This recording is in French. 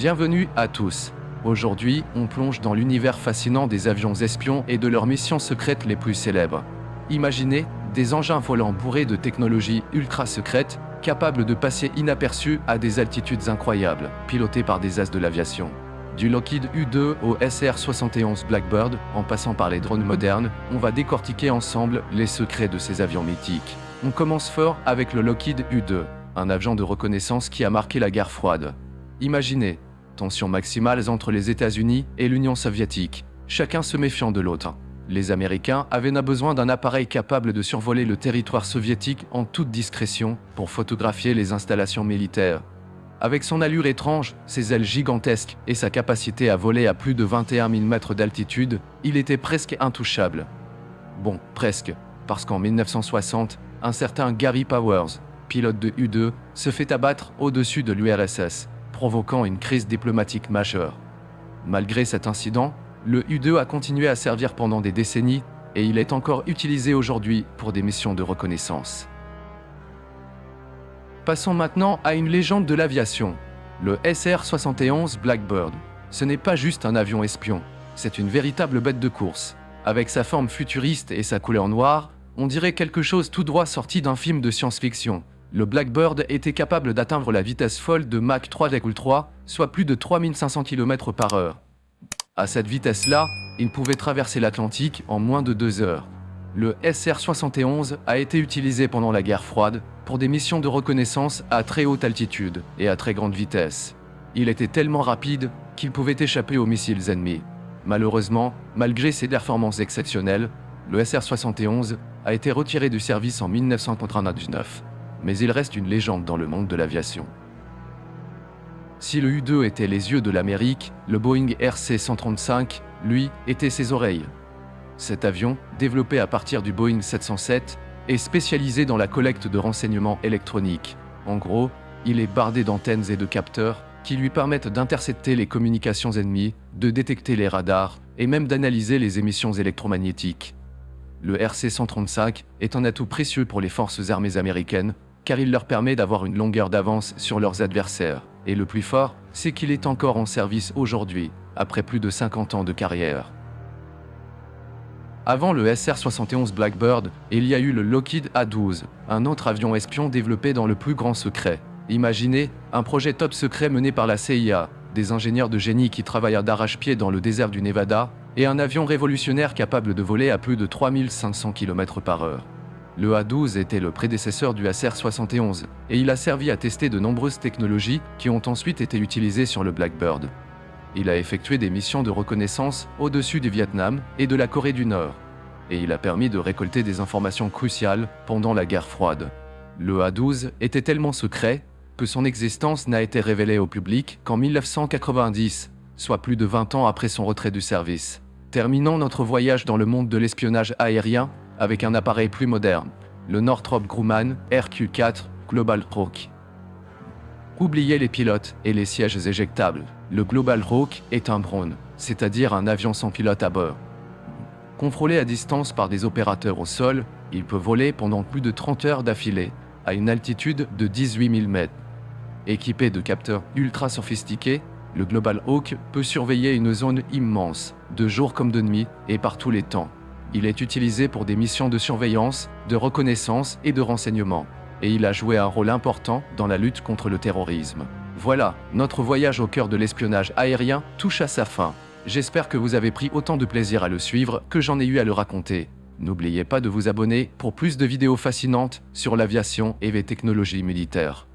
Bienvenue à tous. Aujourd'hui, on plonge dans l'univers fascinant des avions espions et de leurs missions secrètes les plus célèbres. Imaginez des engins volants bourrés de technologies ultra secrètes, capables de passer inaperçus à des altitudes incroyables, pilotés par des as de l'aviation. Du Lockheed U-2 au SR-71 Blackbird, en passant par les drones modernes, on va décortiquer ensemble les secrets de ces avions mythiques. On commence fort avec le Lockheed U-2, un avion de reconnaissance qui a marqué la guerre froide. Imaginez, tensions maximales entre les États-Unis et l'Union soviétique, chacun se méfiant de l'autre. Les Américains avaient besoin d'un appareil capable de survoler le territoire soviétique en toute discrétion pour photographier les installations militaires. Avec son allure étrange, ses ailes gigantesques et sa capacité à voler à plus de 21 000 mètres d'altitude, il était presque intouchable. Bon, presque, parce qu'en 1960, un certain Gary Powers, pilote de U-2, se fait abattre au-dessus de l'URSS, provoquant une crise diplomatique majeure. Malgré cet incident, le U-2 a continué à servir pendant des décennies et il est encore utilisé aujourd'hui pour des missions de reconnaissance. Passons maintenant à une légende de l'aviation, le SR-71 Blackbird. Ce n'est pas juste un avion espion, c'est une véritable bête de course. Avec sa forme futuriste et sa couleur noire, on dirait quelque chose tout droit sorti d'un film de science-fiction. Le Blackbird était capable d'atteindre la vitesse folle de Mach 3,3, soit plus de 3500 km/h. À cette vitesse-là, il pouvait traverser l'Atlantique en moins de 2 heures. Le SR-71 a été utilisé pendant la guerre froide pour des missions de reconnaissance à très haute altitude et à très grande vitesse. Il était tellement rapide qu'il pouvait échapper aux missiles ennemis. Malheureusement, malgré ses performances exceptionnelles, le SR-71 a été retiré du service en 1999. Mais il reste une légende dans le monde de l'aviation. Si le U-2 était les yeux de l'Amérique, le Boeing RC-135, lui, était ses oreilles. Cet avion, développé à partir du Boeing 707, est spécialisé dans la collecte de renseignements électroniques. En gros, il est bardé d'antennes et de capteurs qui lui permettent d'intercepter les communications ennemies, de détecter les radars et même d'analyser les émissions électromagnétiques. Le RC-135 est un atout précieux pour les forces armées américaines, car il leur permet d'avoir une longueur d'avance sur leurs adversaires. Et le plus fort, c'est qu'il est encore en service aujourd'hui, après plus de 50 ans de carrière. Avant le SR-71 Blackbird, il y a eu le Lockheed A-12, un autre avion espion développé dans le plus grand secret. Imaginez, un projet top secret mené par la CIA, des ingénieurs de génie qui travaillent d'arrache-pied dans le désert du Nevada, et un avion révolutionnaire capable de voler à plus de 3500 km/h. Le A-12 était le prédécesseur du SR-71, et il a servi à tester de nombreuses technologies qui ont ensuite été utilisées sur le Blackbird. Il a effectué des missions de reconnaissance au-dessus du Vietnam et de la Corée du Nord, et il a permis de récolter des informations cruciales pendant la guerre froide. Le A-12 était tellement secret que son existence n'a été révélée au public qu'en 1990, soit plus de 20 ans après son retrait du service. Terminons notre voyage dans le monde de l'espionnage aérien avec un appareil plus moderne, le Northrop Grumman RQ-4 Global Hawk. Oubliez les pilotes et les sièges éjectables. Le Global Hawk est un drone, c'est-à-dire un avion sans pilote à bord. Contrôlé à distance par des opérateurs au sol, il peut voler pendant plus de 30 heures d'affilée, à une altitude de 18 000 mètres. Équipé de capteurs ultra sophistiqués, le Global Hawk peut surveiller une zone immense, de jour comme de nuit et par tous les temps. Il est utilisé pour des missions de surveillance, de reconnaissance et de renseignement. Et il a joué un rôle important dans la lutte contre le terrorisme. Voilà, notre voyage au cœur de l'espionnage aérien touche à sa fin. J'espère que vous avez pris autant de plaisir à le suivre que j'en ai eu à le raconter. N'oubliez pas de vous abonner pour plus de vidéos fascinantes sur l'aviation et les technologies militaires.